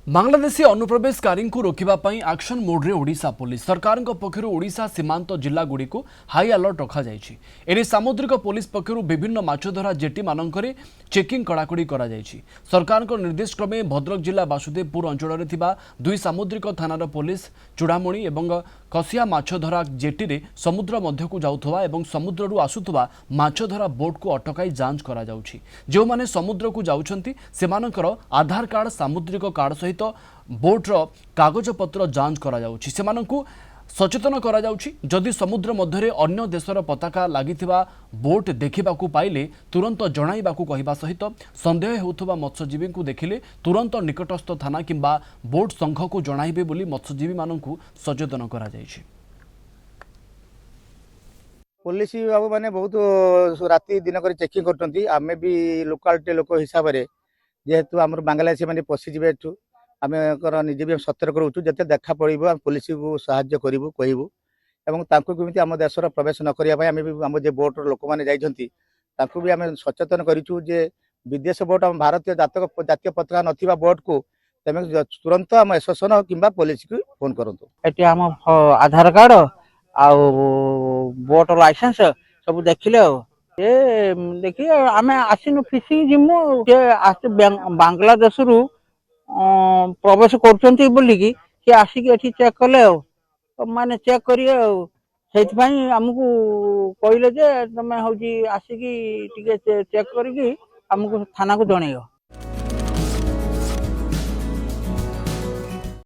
बांग्लादेशी अनुप्रवेशकारी को रोकने action मोड्रे Odisha police सरकार पक्षर ओडिशा सीमांत जिला गुड़ी को हाई अलर्ट रखा एने सामुद्रिक पुलिस पक्षर विभिन्न माछधरा जेटी मानक चेकिंग कड़ाकड़ी करा सरकार निर्देश क्रमे भद्रक जिला बासुदेवपुर अंचल दुई सामुद्रिक थानार पुलिस चूड़ामणि और कसिया माछधरा जेटी रे समुद्र मध्यकू जाउथवा एवं समुद्ररू आसुथवा माछधरा बोट को अटकाई जांच करा जाउछि। जो माने समुद्र को जाउछंती सेमानकर आधार कार्ड सामुद्रिक कार्ड सहित बोट्र कागजपत्र जांच करा जाउछि। सेमानकू सचेतन करा जाउछि। जदि समुद्र मध्यरे अन्य देशर पताका लागिथिबा बोट देखिबाकू पाइले तुरंत जणाइबाकू कहिबा सहित संदेह हेउथबा मत्स्यजीवी को देखिले तुरंत निकटस्थ थाना किंबा बोट संघ को जणाइबे बोली मत्स्यजीवी मानकू सचेतन करा जाइछि। पुलिस बाबू मैंने बहुत राति दिन कर चेकिंग करते आम भी लोकालिटी लोक हिसाब से जेहेतु आम बांग्लादेशी मैंने पशिजे आम निजे भी सतर्क रोचु जिते देखा पड़ो पुलिस को साहाय्य करूँ कहूँ एवं कमी आम देशर प्रवेश न करने आम भी आम जो बोट लोक मैंने जाइए भी आम सचेतन करूँ जे विदेश बोट आम भारतीय जातीय पताका नथिबा बोट को तेम तुरंत आम एसोसिएशन किंबा पुलिस को फोन करूँ। ये आम आधार कार्ड आउ बोट लाइसेंस सब देखिले देखिए आम आसीनु फिशिंग जिमु बांग्लादेश रु प्रवेश करछंती बोली कि आसिक एठी चेक कले माने चेक करिए सेइथाई हमकु कहले जे तमे होजी आसिकी टिके चेक करिकी हमकु थाना को जणैयो।